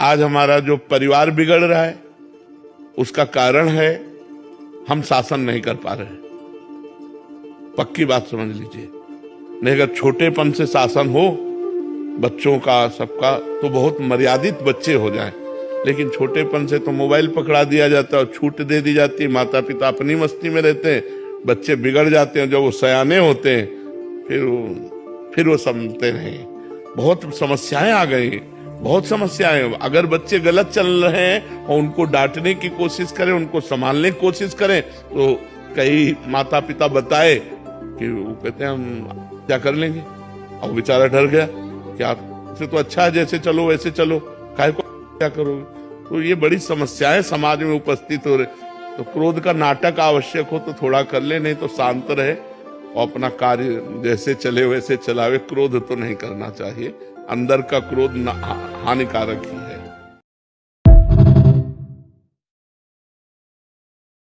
आज हमारा जो परिवार बिगड़ रहा है उसका कारण है हम शासन नहीं कर पा रहे। पक्की बात समझ लीजिए। नहीं, अगर छोटेपन से शासन हो बच्चों का सबका तो बहुत मर्यादित बच्चे हो जाएं, लेकिन छोटेपन से तो मोबाइल पकड़ा दिया जाता है और छूट दे दी जाती है। माता पिता अपनी मस्ती में रहते हैं, बच्चे बिगड़ जाते हैं। जब वो सयाने होते हैं फिर वो समझते नहीं। बहुत समस्याएं आ गई, बहुत समस्याएं। अगर बच्चे गलत चल रहे हैं और उनको डांटने की कोशिश करें, उनको संभालने की कोशिश करें, तो कई माता पिता बताए कि वो कहते हैं हम क्या कर लेंगे। और बेचारा डर गया कि आपसे तो अच्छा है, जैसे चलो वैसे चलो, काहे को क्या करोगे। तो ये बड़ी समस्याएं समाज में उपस्थित हो रही। तो क्रोध का नाटक आवश्यक हो तो थोड़ा कर ले, नहीं तो शांत रहे और अपना कार्य जैसे चले वैसे चलावे। क्रोध तो नहीं करना चाहिए, अंदर का क्रोध हानिकारक ही है।